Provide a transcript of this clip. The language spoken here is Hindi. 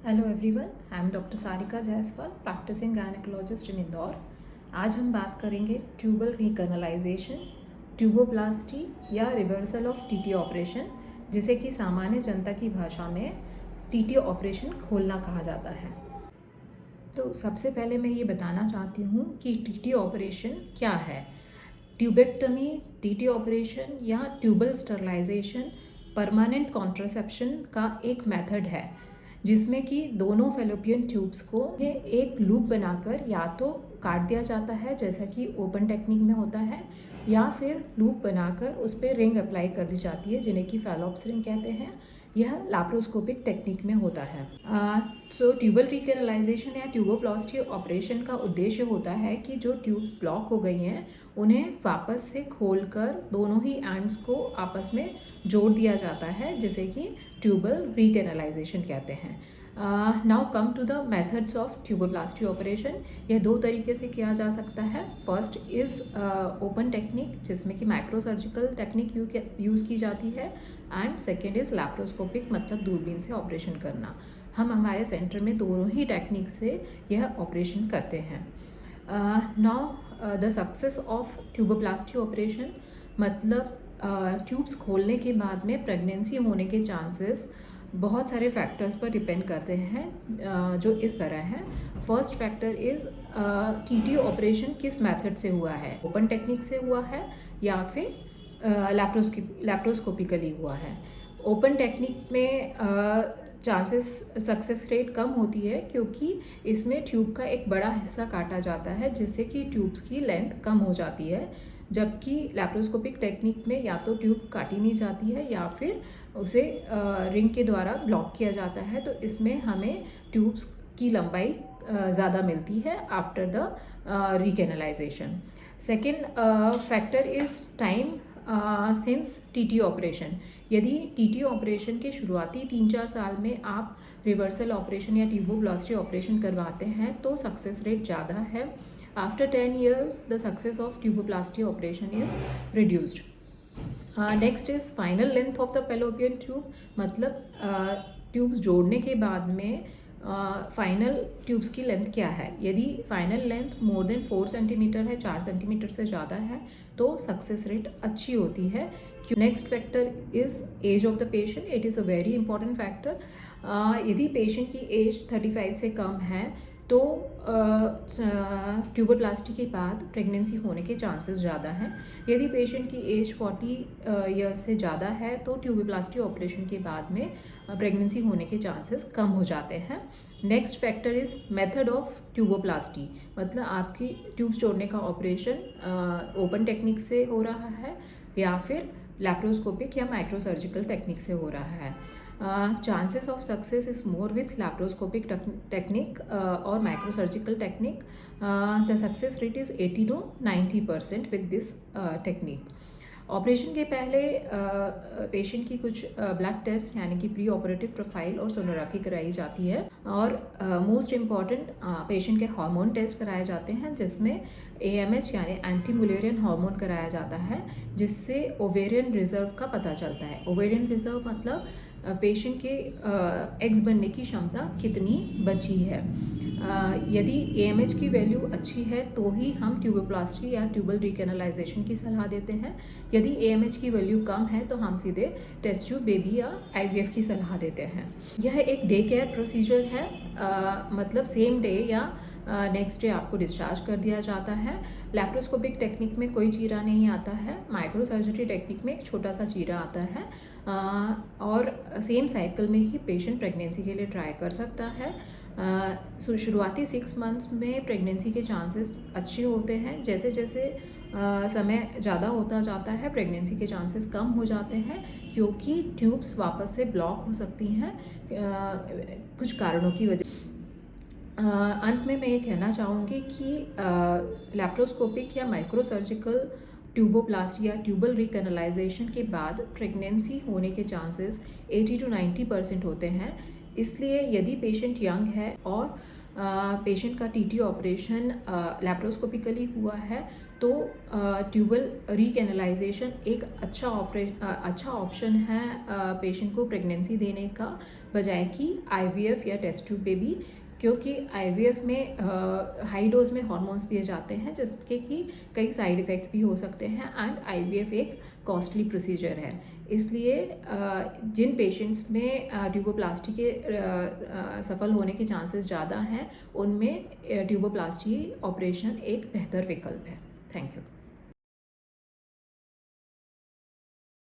Hello everyone, I am doctor Sarika Jaiswal, practising gynaecologist in Indore. आज हम बात करेंगे ट्यूबल रिकैनालाइजेशन, ट्यूबोप्लास्टी या रिवर्सल ऑफ टीटी ऑपरेशन, जिसे कि सामान्य जनता की भाषा में टीटी ऑपरेशन खोलना कहा जाता है। तो सबसे पहले मैं ये बताना चाहती हूँ कि टीटी ऑपरेशन क्या है। ट्यूबेक्टमी, टीटी ऑपरेशन या ट्यूबल स्टरलाइजेशन परमानेंट कॉन्ट्रासेप्शन का एक मेथड है, जिसमें कि दोनों फेलोपियन ट्यूब्स को एक लूप बनाकर या तो काट दिया जाता है, जैसा कि ओपन टेक्निक में होता है, या फिर लूप बनाकर उस पर रिंग अप्लाई कर दी जाती है, जिन्हें कि फैलोप्स रिंग कहते हैं। यह लैप्रोस्कोपिक टेक्निक में होता है। सो ट्यूबल रिकैनालाइजेशन या ट्यूबोप्लास्टी ऑपरेशन का उद्देश्य होता है कि जो ट्यूब्स ब्लॉक हो गई हैं उन्हें वापस से खोलकर दोनों ही एंड्स को आपस में जोड़ दिया जाता है, जिसे कि ट्यूबल रिकैनालाइजेशन कहते हैं। Now come to the methods of tuboplasty operation. यह दो तरीके से किया जा सकता है। फर्स्ट इज़ ओपन टेक्निक, जिसमें कि माइक्रो सर्जिकल टेक्निक यूज़ की जाती है, एंड सेकेंड इज़ लैप्रोस्कोपिक, मतलब दूरबीन से ऑपरेशन करना। हम हमारे सेंटर में दोनों ही टेक्निक से यह ऑपरेशन करते हैं। Now the success of tuboplasty operation, मतलब ट्यूब्स खोलने के बाद में प्रेगनेंसी होने के चांसेस बहुत सारे फैक्टर्स पर डिपेंड करते हैं, जो इस तरह हैं। First factor is TT operation किस मेथड से हुआ है, ओपन टेक्निक से हुआ है या फिर लैप्रोस्कोपिकली हुआ है। ओपन टेक्निक में चांसेस सक्सेस रेट कम होती है, क्योंकि इसमें ट्यूब का एक बड़ा हिस्सा काटा जाता है, जिससे कि ट्यूब्स की लेंथ कम हो जाती है, जबकि लैप्रोस्कोपिक टेक्निक में या तो ट्यूब काटी नहीं जाती है या फिर उसे रिंग के द्वारा ब्लॉक किया जाता है। तो इसमें हमें ट्यूब्स की लंबाई ज़्यादा मिलती है after the recanalisation. Second factor is time since TT operation. यदि टीटी ऑपरेशन के शुरुआती 3-4 साल में आप रिवर्सल ऑपरेशन या ट्यूबोप्लास्टी ऑपरेशन करवाते हैं तो सक्सेस रेट ज़्यादा है। After 10 years the success of tuboplasty operation is reduced. Next is final length of the fallopian tube, मतलब ट्यूब्स जोड़ने के बाद में फाइनल ट्यूब्स की लेंथ क्या है। यदि final length more than 4 centimetre है, 4 सेंटीमीटर से ज़्यादा है, तो सक्सेस रेट अच्छी होती है। Next factor is age of the patient. It is a very important factor. यदि पेशेंट की एज 35 से कम है तो ट्यूबोप्लास्टी के बाद प्रेगनेंसी होने के चांसेस ज़्यादा हैं। यदि पेशेंट की एज 40 ईयर्स से ज़्यादा है तो ट्यूबोप्लास्टी ऑपरेशन के बाद में प्रेगनेंसी होने के चांसेस कम हो जाते हैं। Next factor is method of tuboplasty, मतलब आपकी ट्यूब्स जोड़ने का ऑपरेशन ओपन टेक्निक से हो रहा है या फिर लैप्रोस्कोपिक या माइक्रो सर्जिकल टेक्निक से हो रहा है। Chances of success is more with laparoscopic technique और microsurgical technique. The success rate is 80 to 90% with this technique. Operation के पहले पेशेंट की कुछ ब्लड टेस्ट यानी कि प्री ऑपरेटिव प्रोफाइल और सोनोग्राफी कराई जाती है, और मोस्ट इम्पॉर्टेंट पेशेंट के हार्मोन टेस्ट कराए जाते हैं, जिसमें AMH यानी एंटी मुलेरियन हार्मोन कराया जाता है, जिससे ओवेरियन रिजर्व का पता चलता है। ओवेरियन रिजर्व मतलब पेशेंट के एग्स बनने की क्षमता कितनी बची है। यदि AMH की वैल्यू अच्छी है तो ही हम ट्यूबोप्लास्टी या ट्यूबल रिकैनालाइजेशन की सलाह देते हैं। यदि AMH की वैल्यू कम है तो हम सीधे टेस्ट ट्यूब बेबी या IVF की सलाह देते हैं। यह एक डे केयर प्रोसीजर है, मतलब सेम डे या नेक्स्ट डे आपको डिस्चार्ज कर दिया जाता है। लैप्रोस्कोपिक टेक्निक में कोई चीरा नहीं आता है, माइक्रो सर्जरी टेक्निक में एक छोटा सा चीरा आता है, और सेम साइकिल में ही पेशेंट प्रेगनेंसी के लिए ट्राई कर सकता है। शुरुआती 6 months में प्रेगनेंसी के चांसेस अच्छे होते हैं। जैसे जैसे समय ज़्यादा होता जाता है प्रेगनेंसी के चांसेस कम हो जाते हैं, क्योंकि ट्यूब्स वापस से ब्लॉक हो सकती हैं कुछ कारणों की वजह। अंत में मैं ये कहना चाहूँगी कि लैप्रोस्कोपिक या माइक्रो सर्जिकल ट्यूबोप्लास्टी या ट्यूबल रिकैनालाइजेशन के बाद प्रेगनेंसी होने के चांसेस 80 to 90% होते हैं। इसलिए यदि पेशेंट यंग है और पेशेंट का टीटी ऑपरेशन लैप्रोस्कोपिकली हुआ है तो ट्यूबल रीकैनलाइजेशन एक अच्छा ऑप्शन है पेशेंट को प्रेगनेंसी देने का बजाय कि आईवीएफ या टेस्ट ट्यूब बेबी, क्योंकि आईवीएफ में हाई डोज में हार्मोन्स दिए जाते हैं जिसके कि कई साइड इफ़ेक्ट्स भी हो सकते हैं एंड आईवीएफ एक कॉस्टली प्रोसीजर है। इसलिए जिन पेशेंट्स में ट्यूबोप्लास्टी के सफल होने के चांसेस ज़्यादा हैं उनमें ट्यूबोप्लास्टी ऑपरेशन एक बेहतर विकल्प है। Thank you.